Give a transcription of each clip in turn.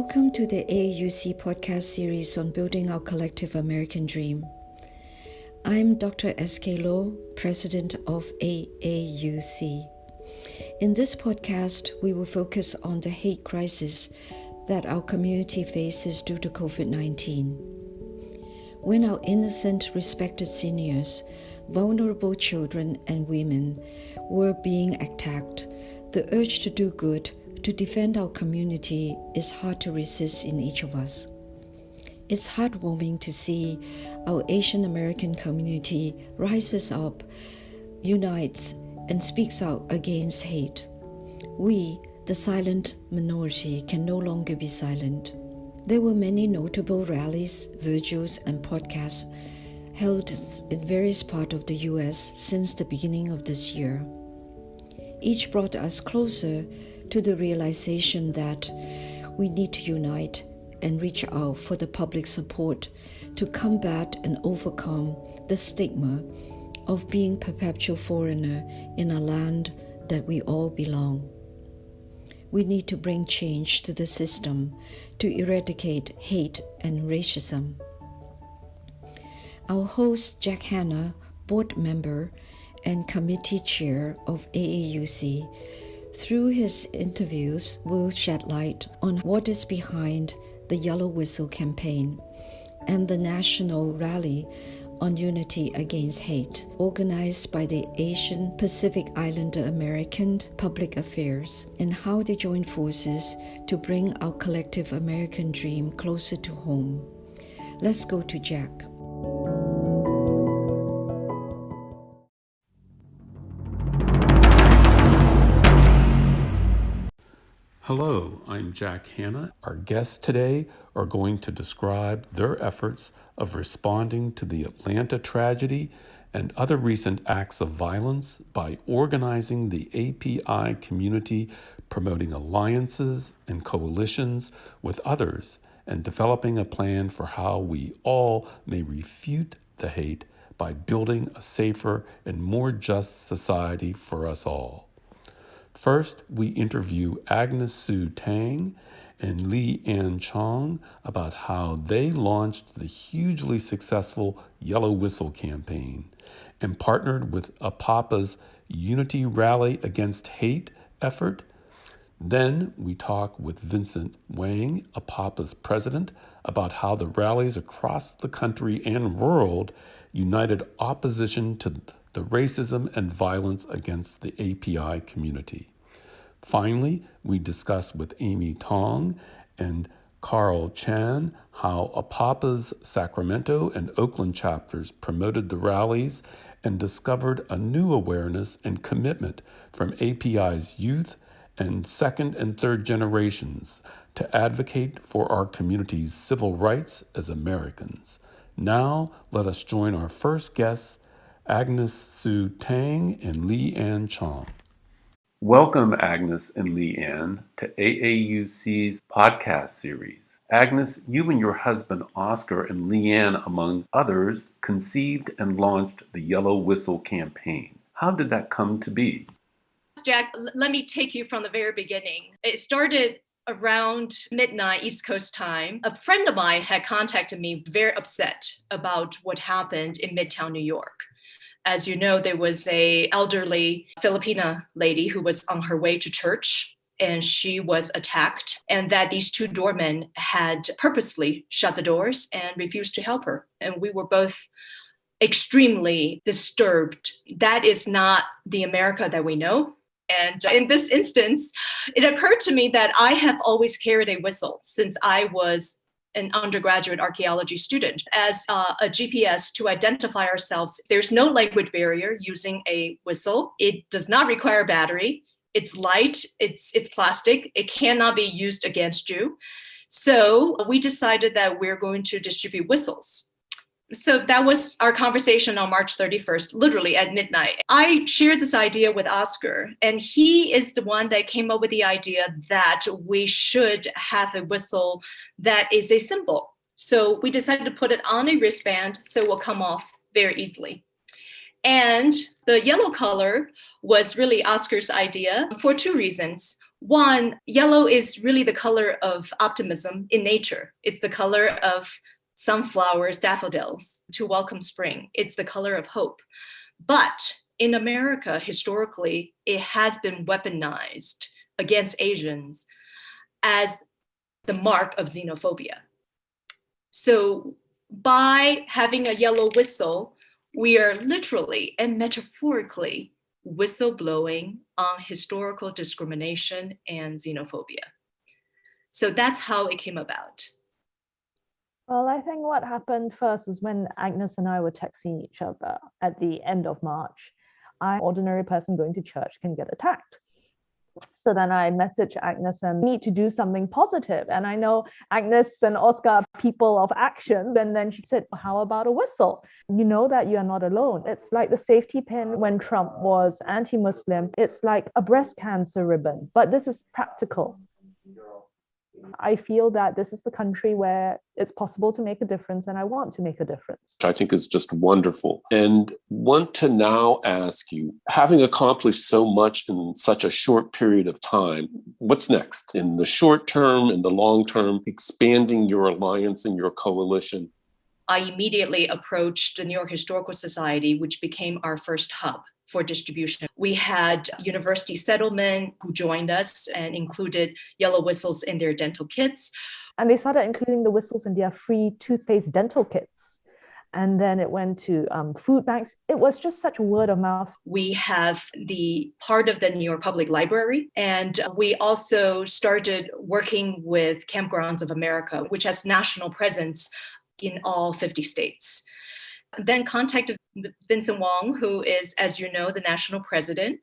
Welcome to the AAUC podcast series on building our collective American dream. I'm Dr. S.K. Loh, President of AAUC. In this podcast, we will focus on the hate crisis that our community faces due to COVID-19. When our innocent, respected seniors, vulnerable children, and women were being attacked, the urge to do good, to defend our community is hard to resist in each of us. It's heartwarming to see our Asian American community rises up, unites, and speaks out against hate. We, the silent minority, can no longer be silent. There were many notable rallies, vigils, and podcasts held in various parts of the U.S. since the beginning of this year. Each brought us closer to the realization that we need to unite and reach out for the public support to combat and overcome the stigma of being perpetual foreigner in a land that we all belong. We need to bring change to the system to eradicate hate and racism. Our host, Jack Hanna, board member and committee chair of AAUC, through his interviews, will shed light on what is behind the Yellow Whistle campaign and the national rally on unity against hate, organized by the Asian Pacific Islander American Public Affairs, and how they join forces to bring our collective American dream closer to home. Let's go to Jack. Hello, I'm Jack Hanna. Our guests today are going to describe their efforts of responding to the Atlanta tragedy and other recent acts of violence by organizing the API community, promoting alliances and coalitions with others, and developing a plan for how we all may refute the hate by building a safer and more just society for us all. First, we interview Agnes Sue Tang and Lee Ann Chong about how they launched the hugely successful Yellow Whistle campaign and partnered with APAPA's Unity Rally Against Hate effort. Then we talk with Vincent Wang, APAPA's president, about how the rallies across the country and world united opposition to the racism and violence against the API community. Finally, we discuss with Amy Tong and Carl Chan how APAPA's Sacramento and Oakland chapters promoted the rallies and discovered a new awareness and commitment from API's youth and second and third generations to advocate for our community's civil rights as Americans. Now, let us join our first guests, Agnes Sue Tang and Lee Ann Chong. Welcome, Agnes and Lee Ann, to AAUC's podcast series. Agnes, you and your husband Oscar and Lee Ann, among others, conceived and launched the Yellow Whistle campaign. How did that come to be? Jack, let me take you from the very beginning. It started around midnight East Coast time. A friend of mine had contacted me very upset about what happened in Midtown New York. As you know, there was an elderly Filipina lady who was on her way to church and she was attacked, and that these two doormen had purposely shut the doors and refused to help her. And we were both extremely disturbed. That is not the America that we know. And in this instance, it occurred to me that I have always carried a whistle since I was an undergraduate archaeology student as a GPS to identify ourselves. There's no language barrier using a whistle. It does not require battery. It's light, it's plastic. It cannot be used against you. So we decided that we're going to distribute whistles. So that was our conversation on March 31st, literally at midnight. I shared this idea with Oscar, and he is the one that came up with the idea that we should have a whistle that is a symbol. So we decided to put it on a wristband so it will come off very easily. And the yellow color was really Oscar's idea for two reasons. One, yellow is really the color of optimism in nature. It's the color of sunflowers, daffodils to welcome spring. It's the color of hope. But in America, historically, it has been weaponized against Asians as the mark of xenophobia. So by having a yellow whistle, we are literally and metaphorically whistleblowing on historical discrimination and xenophobia. So that's how it came about. Well, I think what happened first is when Agnes and I were texting each other at the end of March. An ordinary person going to church can get attacked. So then I messaged Agnes and need to do something positive. And I know Agnes and Oscar are people of action. And then she said, how about a whistle? You know that you are not alone. It's like the safety pin when Trump was anti-Muslim. It's like a breast cancer ribbon, but this is practical. I feel that this is the country where it's possible to make a difference, and I want to make a difference. Which I think is just wonderful. And want to now ask you, having accomplished so much in such a short period of time, what's next in the short term and the long term, expanding your alliance and your coalition? I immediately approached the New York Historical Society, which became our first hub for distribution. We had University Settlement who joined us and included yellow whistles in their dental kits. And they started including the whistles in their free toothpaste dental kits. And then it went to food banks. It was just such word of mouth. We have the part of the New York Public Library, and we also started working with Campgrounds of America, which has national presence in all 50 states. Then contacted Vincent Wong, who is, as you know, the national president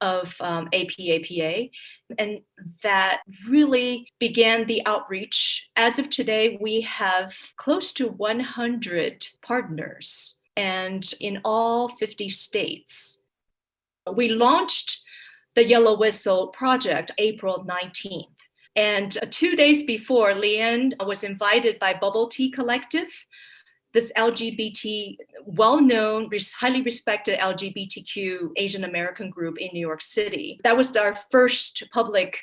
of APAPA. And that really began the outreach. As of today, we have close to 100 partners, and in all 50 states. We launched the Yellow Whistle project April 19th. And 2 days before, Leanne was invited by Bubble Tea Collective, this LGBT, well-known, highly respected LGBTQ Asian American group in New York City. That was our first public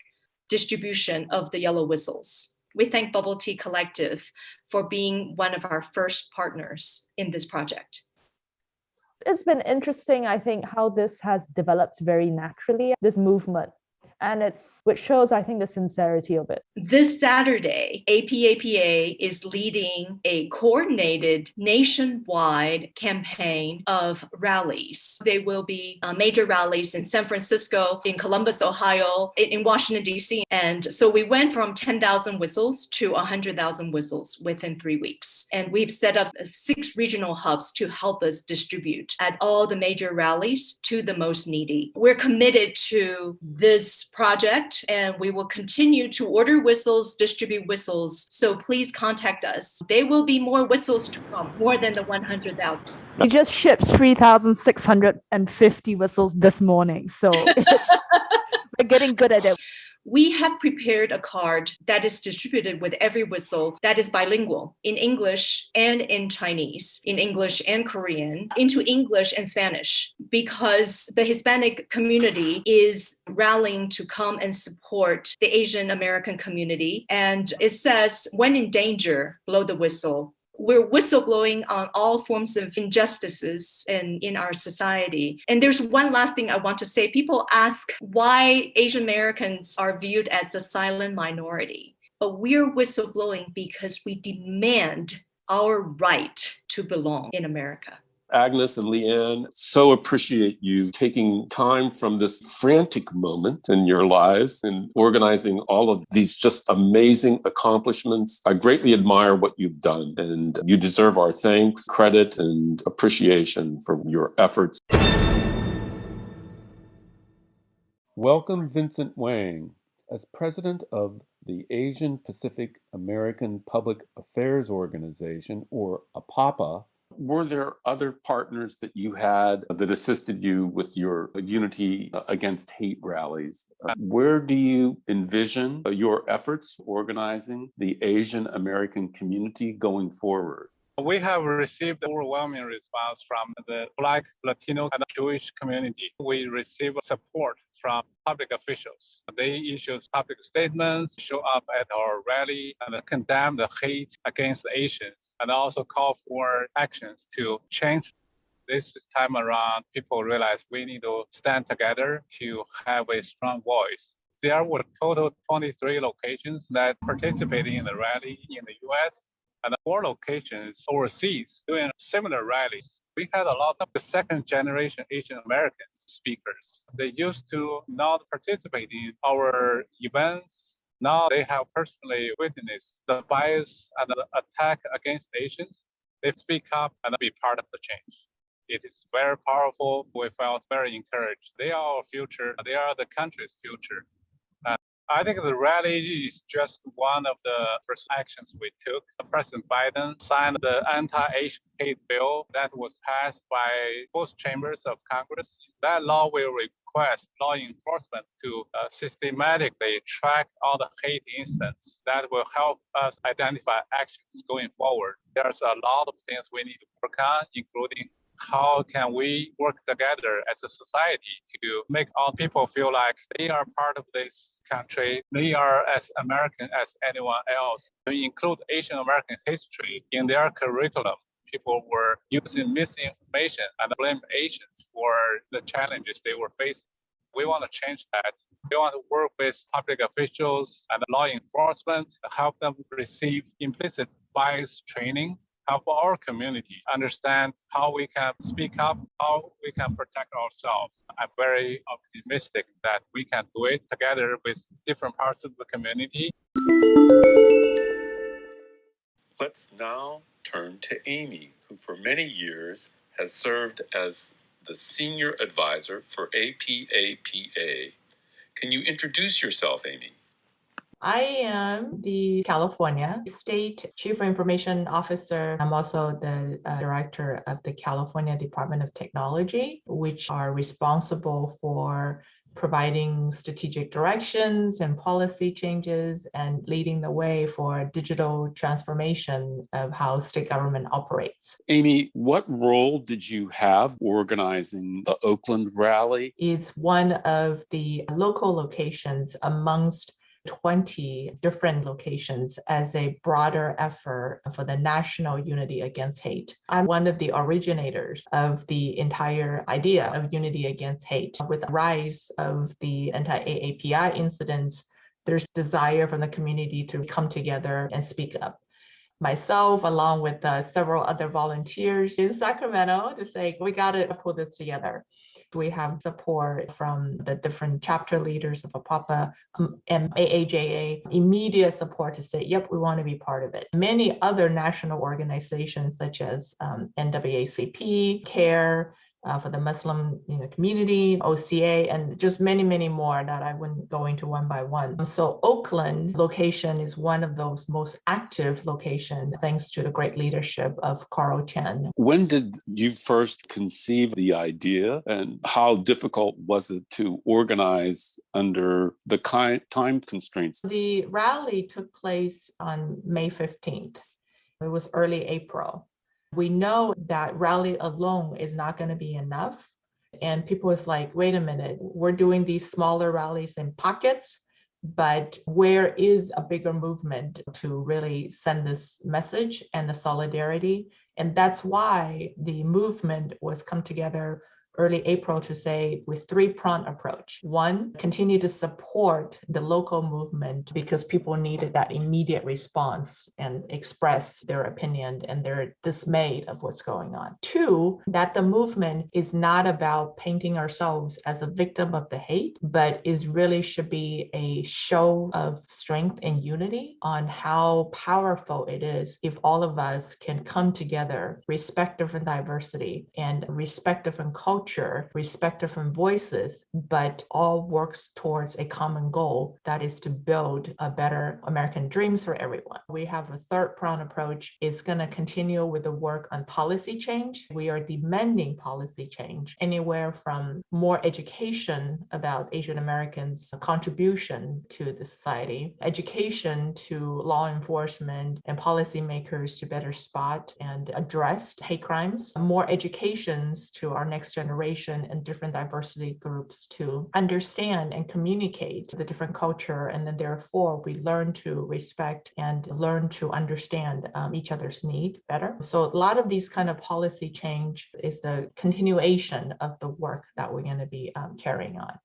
distribution of the yellow whistles. We thank Bubble Tea Collective for being one of our first partners in this project. It's been interesting, I think, how this has developed very naturally, this movement. And which shows, I think, the sincerity of it. This Saturday, APAPA is leading a coordinated nationwide campaign of rallies. There will be major rallies in San Francisco, in Columbus, Ohio, in Washington, D.C. And so we went from 10,000 whistles to 100,000 whistles within 3 weeks. And we've set up 6 regional hubs to help us distribute at all the major rallies to the most needy. We're committed to this project, and we will continue to order whistles, distribute whistles. So please contact us. There will be more whistles to come, more than the 100,000. We just shipped 3,650 whistles this morning. So we're getting good at it. We have prepared a card that is distributed with every whistle that is bilingual in English and in Chinese, in English and Korean, into English and Spanish, because the Hispanic community is rallying to come and support the Asian American community. And it says, when in danger, blow the whistle. We're whistleblowing on all forms of injustices in our society. And there's one last thing I want to say. People ask why Asian Americans are viewed as the silent minority. But we're whistleblowing because we demand our right to belong in America. Agnes and Leanne, so appreciate you taking time from this frantic moment in your lives and organizing all of these just amazing accomplishments. I greatly admire what you've done, and you deserve our thanks, credit, and appreciation for your efforts. Welcome Vincent Wang. As president of the Asian Pacific American Public Affairs Organization, or APAPA, were there other partners that you had that assisted you with your Unity Against Hate rallies? Where do you envision your efforts organizing the Asian American community going forward? We have received overwhelming response from the Black, Latino, and Jewish community. We receive support from public officials. They issue public statements, show up at our rally, and condemn the hate against Asians, and also call for actions to change. This time around, people realize we need to stand together to have a strong voice. There were total 23 locations that participated in the rally in the US and 4 locations overseas doing similar rallies. We had a lot of the second generation Asian American speakers. They used to not participate in our events. Now they have personally witnessed the bias and the attack against Asians. They speak up and be part of the change. It is very powerful. We felt very encouraged. They are our future. They are the country's future. I think the rally is just one of the first actions we took. President Biden signed the anti-Asian hate bill that was passed by both chambers of Congress. That law will request law enforcement to systematically track all the hate incidents. That will help us identify actions going forward. There's a lot of things we need to work on, including how can we work together as a society to make all people feel like they are part of this country, they are as American as anyone else. To include Asian American history in their curriculum, people were using misinformation and blame Asians for the challenges they were facing. We want to change that. We want to work with public officials and law enforcement to help them receive implicit bias training, help our community understand how we can speak up, how we can protect ourselves. I'm very optimistic that we can do it together with different parts of the community. Let's now turn to Amy, who for many years has served as the Senior Advisor for APAPA. Can you introduce yourself, Amy? I am the California State Chief Information Officer. I'm also the Director of the California Department of Technology, which are responsible for providing strategic directions and policy changes and leading the way for digital transformation of how state government operates. Amy, what role did you have organizing the Oakland rally? It's one of the local locations amongst 20 different locations as a broader effort for the national unity against hate. I'm one of the originators of the entire idea of unity against hate. With the rise of the anti-AAPI incidents, there's desire from the community to come together and speak up. Myself, along with several other volunteers in Sacramento, to say, we got to pull this together. We have support from the different chapter leaders of APAPA and AAJA, immediate support to say, yep, we want to be part of it. Many other national organizations such as NAACP, CARE, for the Muslim community, OCA, and just many, many more that I wouldn't go into one by one. So Oakland location is one of those most active locations, thanks to the great leadership of Carl Chen. When did you first conceive the idea, and how difficult was it to organize under the time constraints? The rally took place on May 15th. It was early April. We know that rally alone is not going to be enough. And people is like, wait a minute, we're doing these smaller rallies in pockets, but where is a bigger movement to really send this message and the solidarity? And that's why the movement was come together early April to say with 3-pronged approach. One, continue to support the local movement because people needed that immediate response and express their opinion and their dismay of what's going on. 2, that the movement is not about painting ourselves as a victim of the hate, but is really should be a show of strength and unity on how powerful it is if all of us can come together, respect different diversity and respect different culture, respect different voices, but all works towards a common goal that is to build a better American dreams for everyone. We have a 3rd-pronged approach. It's going to continue with the work on policy change. We are demanding policy change, anywhere from more education about Asian Americans' contribution to the society, education to law enforcement and policymakers to better spot and address hate crimes, more educations to our next generation generation and different diversity groups to understand and communicate the different culture. And then therefore we learn to respect and learn to understand each other's need better. So a lot of these kind of policy change is the continuation of the work that we're going to be carrying on.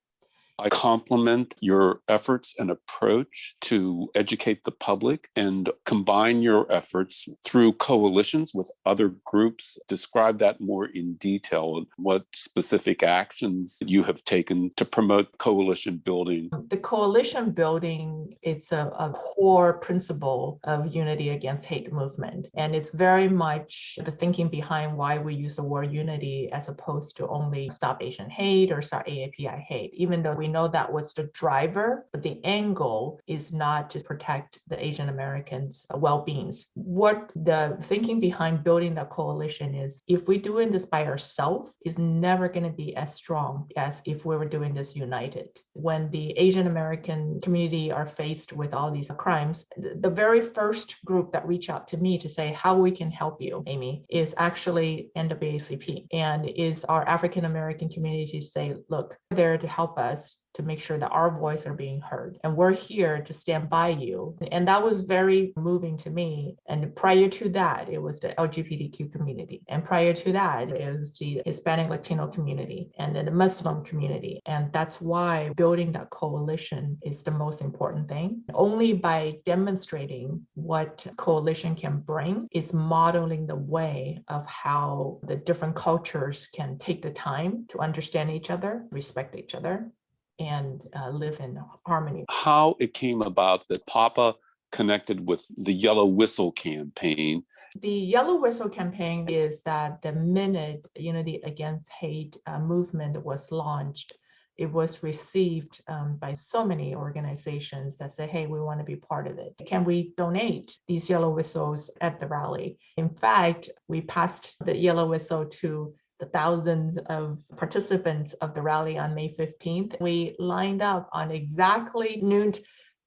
I compliment your efforts and approach to educate the public and combine your efforts through coalitions with other groups. Describe that more in detail. What specific actions you have taken to promote coalition building? The coalition building, it's a core principle of Unity Against Hate movement. And it's very much the thinking behind why we use the word unity as opposed to only Stop Asian Hate or Stop AAPI Hate, even though we know that was the driver, but the end goal is not to protect the Asian Americans' well-beings. What the thinking behind building the coalition is, if we're doing this by ourselves, is never going to be as strong as if we were doing this united. When the Asian American community are faced with all these crimes, the very first group that reach out to me to say how we can help you, Amy, is actually NAACP, and is our African American community to say, look, they're there to help us to make sure that our voice are being heard. And we're here to stand by you. And that was very moving to me. And prior to that, it was the LGBTQ community. And prior to that, it was the Hispanic Latino community and then the Muslim community. And that's why building that coalition is the most important thing. Only by demonstrating what coalition can bring is modeling the way of how the different cultures can take the time to understand each other, respect each other, and live in harmony. How it came about that Papa connected with the Yellow Whistle campaign. The Yellow Whistle campaign is that the minute Unity Against Hate movement was launched, it was received by so many organizations that say, hey, we want to be part of it. Can we donate these yellow whistles at the rally? In fact, we passed the yellow whistle to the thousands of participants of the rally on May 15th. We lined up on exactly noon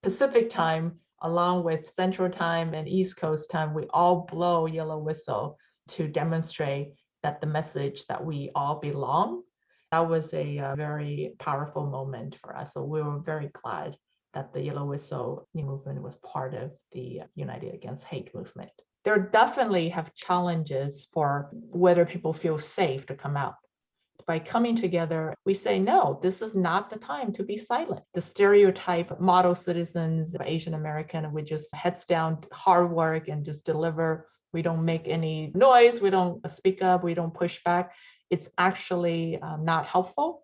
Pacific time, along with Central Time and East Coast time. We all blow yellow whistle to demonstrate that the message that we all belong. That was a very powerful moment for us. So we were very glad that the yellow whistle movement was part of the United Against Hate movement. There definitely have challenges for whether people feel safe to come out. By coming together, we say, no, this is not the time to be silent. The stereotype model citizens of Asian American, we just heads down, hard work and just deliver. We don't make any noise. We don't speak up. We don't push back. It's actually not helpful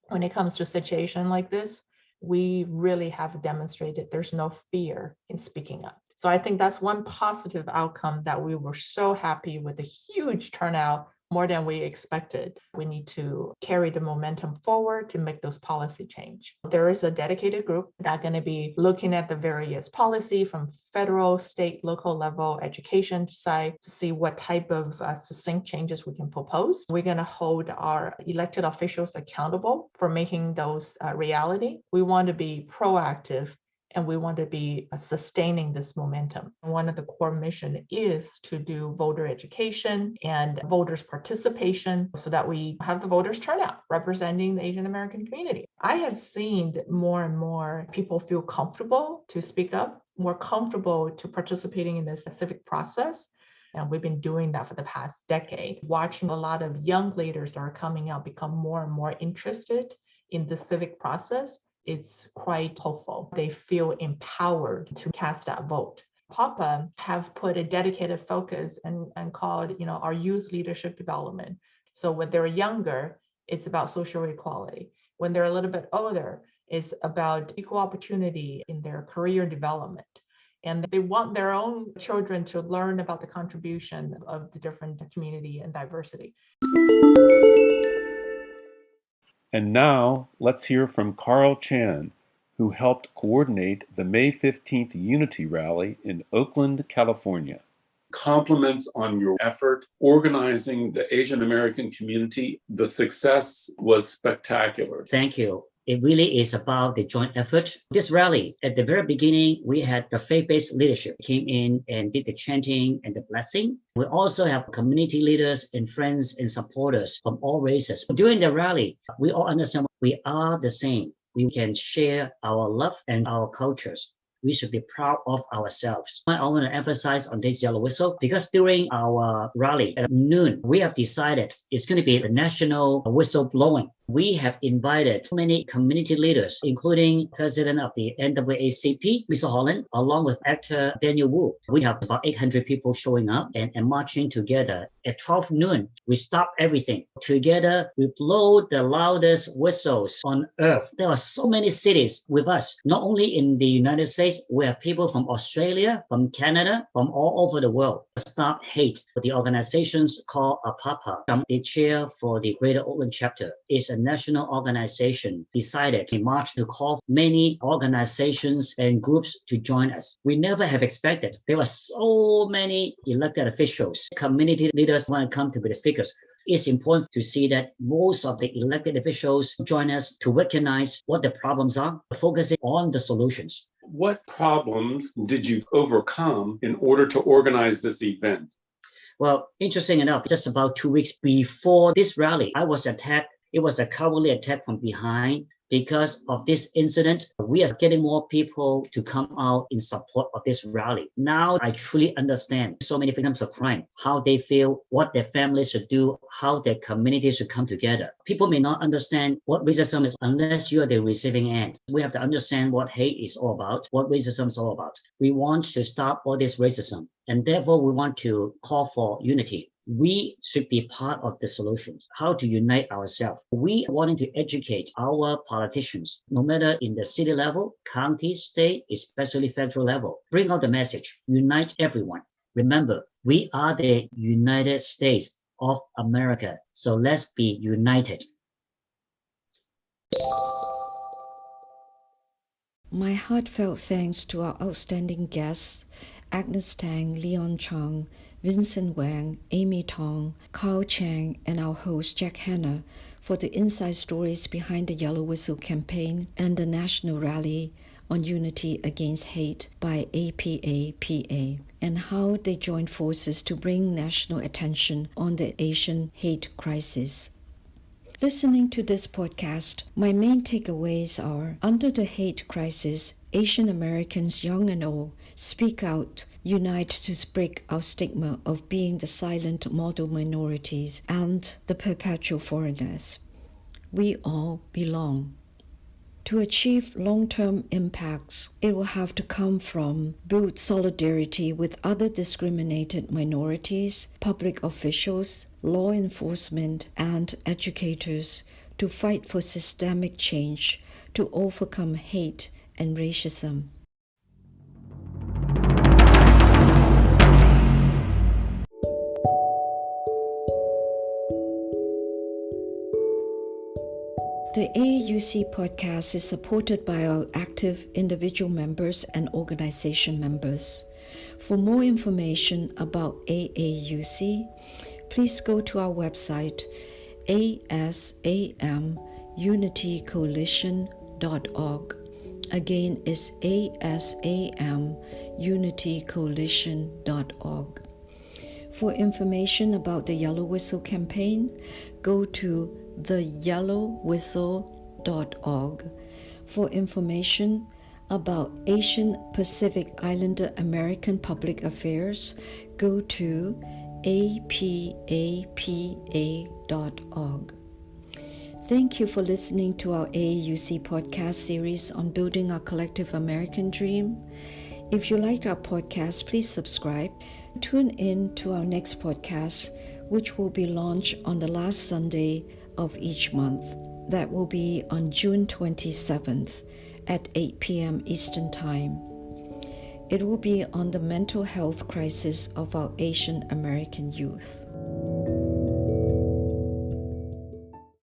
when it comes to a situation like this. We really have demonstrated there's no fear in speaking up. So I think that's one positive outcome that we were so happy with, a huge turnout, more than we expected. We need to carry the momentum forward to make those policy change. There is a dedicated group that's going to be looking at the various policy from federal, state, local level education side to see what type of succinct changes we can propose. We're going to hold our elected officials accountable for making those reality. We want to be proactive, and we want to be sustaining this momentum. One of the core mission is to do voter education and voters participation so that we have the voters turnout representing the Asian American community. I have seen more and more people feel comfortable to speak up, more comfortable to participating in this civic process. And we've been doing that for the past decade, watching a lot of young leaders that are coming out become more and more interested in the civic process. It's quite hopeful. They feel empowered to cast that vote. Papa have put a dedicated focus and called, our youth leadership development. So when they're younger, it's about social equality. When they're a little bit older, it's about equal opportunity in their career development. And they want their own children to learn about the contribution of the different community and diversity. And now let's hear from Carl Chan, who helped coordinate the May 15th Unity Rally in Oakland, California. Compliments on your effort organizing the Asian American community. The success was spectacular. Thank you. It really is about the joint effort. This rally, at the very beginning, we had the faith-based leadership came in and did the chanting and the blessing. We also have community leaders and friends and supporters from all races. During the rally, we all understand we are the same. We can share our love and our cultures. We should be proud of ourselves. I want to emphasize on this yellow whistle because during our rally at noon, we have decided it's going to be the national whistle blowing. We have invited many community leaders, including President of the NAACP, Mr. Holland, along with actor Daniel Wu. We have about 800 people showing up and marching together. At 12 noon, we stop everything. Together, we blow the loudest whistles on earth. There are so many cities with us, not only in the United States, we have people from Australia, from Canada, from all over the world. Stop Hate, the organizations called APAPA, the chair for the Greater Oakland chapter, is a national organization, decided in March to call many organizations and groups to join us. We never have expected. There were so many elected officials, community leaders want to come to be the speakers. It's important to see that most of the elected officials join us to recognize what the problems are, focusing on the solutions. What problems did you overcome in order to organize this event? Well, interesting enough, just about 2 weeks before this rally, I was attacked. It was a cowardly attack from behind. Because of this incident, we are getting more people to come out in support of this rally. Now I truly understand so many victims of crime, how they feel, what their families should do, how their communities should come together. People may not understand what racism is unless you are the receiving end. We have to understand what hate is all about, what racism is all about. We want to stop all this racism, and therefore we want to call for unity. We should be part of the solutions, how to unite ourselves. We are wanting to educate our politicians, no matter in the city level, county, state, especially federal level. Bring out the message, unite everyone. Remember, we are the United States of America, so let's be united. My heartfelt thanks to our outstanding guests, Agnes Tang, Leon Chang, Vincent Wang, Amy Tong, Carl Chang, and our host Jack Hanna for the inside stories behind the Yellow Whistle campaign and the National Rally on Unity Against Hate by APAPA, and how they joined forces to bring national attention on the Asian hate crisis. Listening to this podcast, my main takeaways are, under the hate crisis, Asian Americans, young and old, speak out, unite to break our stigma of being the silent model minorities and the perpetual foreigners. We all belong. To achieve long-term impacts, it will have to come from build solidarity with other discriminated minorities, public officials, law enforcement, and educators to fight for systemic change to overcome hate and racism. The AAUC podcast is supported by our active individual members and organization members. For more information about AAUC, please go to our website asamunitycoalition.org. Again, it's asamunitycoalition.org. For information about the Yellow Whistle campaign, go to theyellowwhistle.org. For information about Asian Pacific Islander American Public Affairs, go to apapa.org. Thank you for listening to our AAUC podcast series on building our collective American dream. If you liked our podcast, please subscribe. Tune in to our next podcast, which will be launched on the last Sunday of each month. That will be on June 27th at 8 p.m. Eastern Time. It will be on the mental health crisis of our Asian American youth.